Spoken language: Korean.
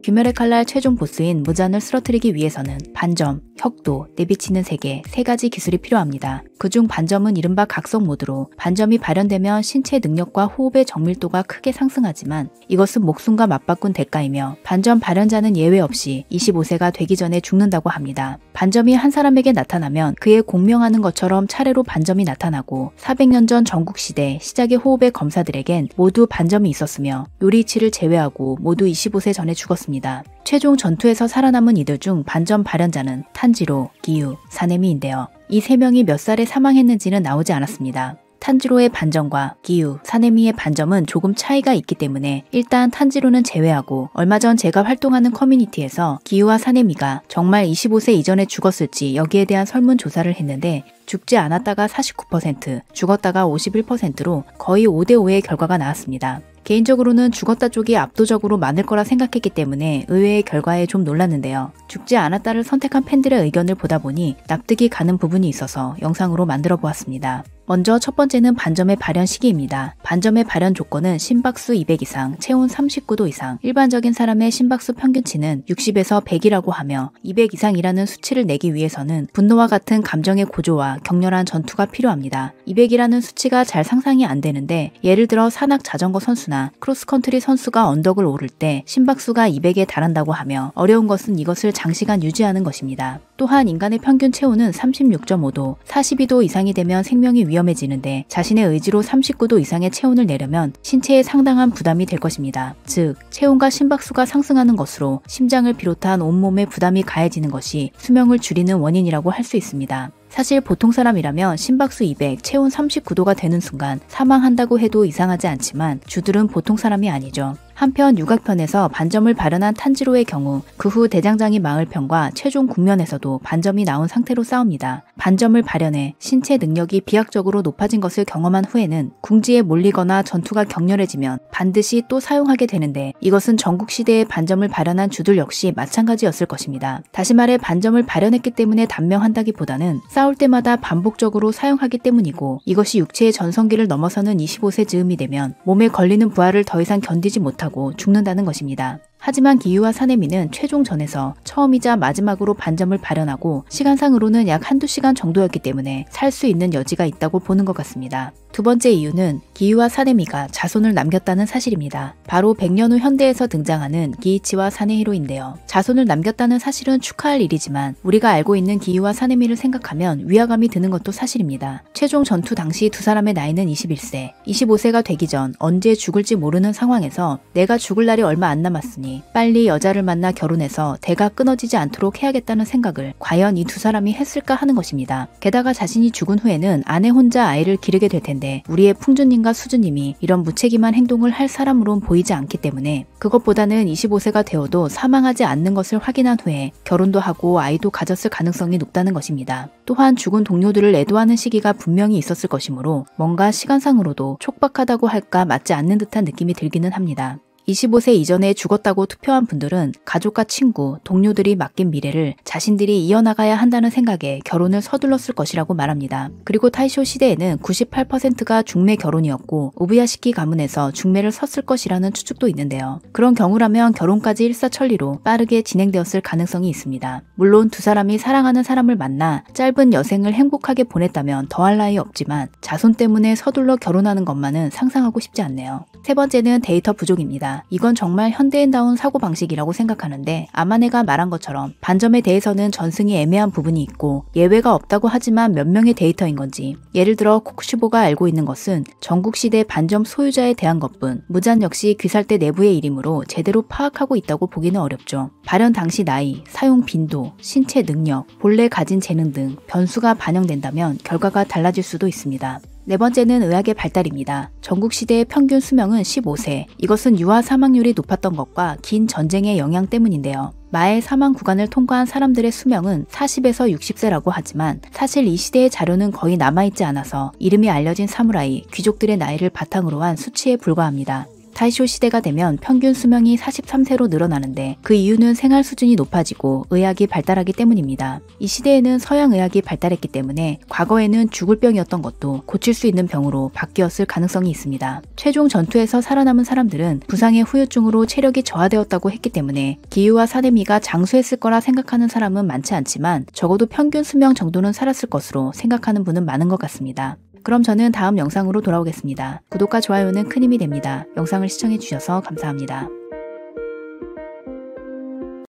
귀멸의 칼날 최종 보스인 무잔을 쓰러뜨리기 위해서는 반점, 혁도, 내비치는 세계, 3가지 기술이 필요합니다. 그중 반점은 이른바 각성 모드로 반점이 발현되면 신체 능력과 호흡의 정밀도가 크게 상승하지만 이것은 목숨과 맞바꾼 대가이며 반점 발현자는 예외 없이 25세가 되기 전에 죽는다고 합니다. 반점이 한 사람에게 나타나면 그의 공명하는 것처럼 차례로 반점이 나타나고 400년 전 전국시대 시작의 호흡의 검사들에겐 모두 반점이 있었으며 요리치를 제외하고 모두 25세 전에 죽었습니다. 최종 전투에서 살아남은 이들 중 반점 발현자는 탄지로, 기유, 사네미인데요. 이 3명이 몇 살에 사망했는지는 나오지 않았습니다. 탄지로의 반점과 기유, 사네미의 반점은 조금 차이가 있기 때문에 일단 탄지로는 제외하고 얼마 전 제가 활동하는 커뮤니티에서 기유와 사네미가 정말 25세 이전에 죽었을지 여기에 대한 설문조사를 했는데 죽지 않았다가 49%, 죽었다가 51%로 거의 5대5의 결과가 나왔습니다. 개인적으로는 죽었다 쪽이 압도적으로 많을 거라 생각했기 때문에 의외의 결과에 좀 놀랐는데요. 죽지 않았다를 선택한 팬들의 의견을 보다 보니 납득이 가는 부분이 있어서 영상으로 만들어 보았습니다. 먼저 첫 번째는 반점의 발현 시기입니다. 반점의 발현 조건은 심박수 200 이상, 체온 39도 이상, 일반적인 사람의 심박수 평균치는 60에서 100이라고 하며 200 이상이라는 수치를 내기 위해서는 분노와 같은 감정의 고조와 격렬한 전투가 필요합니다. 200이라는 수치가 잘 상상이 안 되는데 예를 들어 산악 자전거 선수나 크로스컨트리 선수가 언덕을 오를 때 심박수가 200에 달한다고 하며 어려운 것은 이것을 장시간 유지하는 것입니다. 또한 인간의 평균 체온은 36.5도, 42도 이상이 되면 생명이 위험해지는데 자신의 의지로 39도 이상의 체온을 내려면 신체에 상당한 부담이 될 것입니다. 즉, 체온과 심박수가 상승하는 것으로 심장을 비롯한 온몸에 부담이 가해지는 것이 수명을 줄이는 원인이라고 할 수 있습니다. 사실 보통 사람이라면 심박수 200, 체온 39도가 되는 순간 사망한다고 해도 이상하지 않지만 주들은 보통 사람이 아니죠. 한편 육악편에서 반점을 발현한 탄지로의 경우 그 후 대장장이 마을편과 최종 국면에서도 반점이 나온 상태로 싸웁니다. 반점을 발현해 신체 능력이 비약적으로 높아진 것을 경험한 후에는 궁지에 몰리거나 전투가 격렬해지면 반드시 또 사용하게 되는데 이것은 전국시대에 반점을 발현한 주들 역시 마찬가지였을 것입니다. 다시 말해 반점을 발현했기 때문에 단명한다기보다는 싸울 때마다 반복적으로 사용하기 때문이고 이것이 육체의 전성기를 넘어서는 25세 즈음이 되면 몸에 걸리는 부하를 더 이상 견디지 못하고 죽는다는 것입니다. 하지만 기유와 사네미는 최종전에서 처음이자 마지막으로 반점을 발현하고 시간상으로는 약 한두 시간 정도였기 때문에 살 수 있는 여지가 있다고 보는 것 같습니다. 두 번째 이유는 기유와 사네미가 자손을 남겼다는 사실입니다. 바로 100년 후 현대에서 등장하는 기이치와 사네히로인데요. 자손을 남겼다는 사실은 축하할 일이지만 우리가 알고 있는 기유와 사네미를 생각하면 위화감이 드는 것도 사실입니다. 최종 전투 당시 두 사람의 나이는 21세, 25세가 되기 전 언제 죽을지 모르는 상황에서 내가 죽을 날이 얼마 안 남았으니 빨리 여자를 만나 결혼해서 대가 끊어지지 않도록 해야겠다는 생각을 과연 이 두 사람이 했을까 하는 것입니다. 게다가 자신이 죽은 후에는 아내 혼자 아이를 기르게 될 텐데 우리의 풍주님과 수주님이 이런 무책임한 행동을 할 사람으론 보이지 않기 때문에 그것보다는 25세가 되어도 사망하지 않는 것을 확인한 후에 결혼도 하고 아이도 가졌을 가능성이 높다는 것입니다. 또한 죽은 동료들을 애도하는 시기가 분명히 있었을 것이므로 뭔가 시간상으로도 촉박하다고 할까 맞지 않는 듯한 느낌이 들기는 합니다. 25세 이전에 죽었다고 투표한 분들은 가족과 친구, 동료들이 맡긴 미래를 자신들이 이어나가야 한다는 생각에 결혼을 서둘렀을 것이라고 말합니다. 그리고 타이쇼 시대에는 98%가 중매 결혼이었고 오부야시키 가문에서 중매를 섰을 것이라는 추측도 있는데요. 그런 경우라면 결혼까지 일사천리로 빠르게 진행되었을 가능성이 있습니다. 물론 두 사람이 사랑하는 사람을 만나 짧은 여생을 행복하게 보냈다면 더할 나위 없지만 자손 때문에 서둘러 결혼하는 것만은 상상하고 싶지 않네요. 세 번째는 데이터 부족입니다. 이건 정말 현대인다운 사고방식이라고 생각하는데 아마네가 말한 것처럼 반점에 대해서는 전승이 애매한 부분이 있고 예외가 없다고 하지만 몇 명의 데이터인 건지 예를 들어 코쿠시보가 알고 있는 것은 전국시대 반점 소유자에 대한 것뿐 무잔 역시 귀살대 내부의 일이므로 제대로 파악하고 있다고 보기는 어렵죠. 발현 당시 나이, 사용 빈도, 신체 능력, 본래 가진 재능 등 변수가 반영된다면 결과가 달라질 수도 있습니다. 네 번째는 의학의 발달입니다. 전국시대의 평균 수명은 15세. 이것은 유아 사망률이 높았던 것과 긴 전쟁의 영향 때문인데요. 마의 사망 구간을 통과한 사람들의 수명은 40에서 60세라고 하지만 사실 이 시대의 자료는 거의 남아있지 않아서 이름이 알려진 사무라이, 귀족들의 나이를 바탕으로 한 수치에 불과합니다. 타이쇼 시대가 되면 평균 수명이 43세로 늘어나는데 그 이유는 생활 수준이 높아지고 의학이 발달하기 때문입니다. 이 시대에는 서양 의학이 발달했기 때문에 과거에는 죽을 병이었던 것도 고칠 수 있는 병으로 바뀌었을 가능성이 있습니다. 최종 전투에서 살아남은 사람들은 부상의 후유증으로 체력이 저하되었다고 했기 때문에 기유와 사데미가 장수했을 거라 생각하는 사람은 많지 않지만 적어도 평균 수명 정도는 살았을 것으로 생각하는 분은 많은 것 같습니다. 그럼 저는 다음 영상으로 돌아오겠습니다. 구독과 좋아요는 큰 힘이 됩니다. 영상을 시청해주셔서 감사합니다.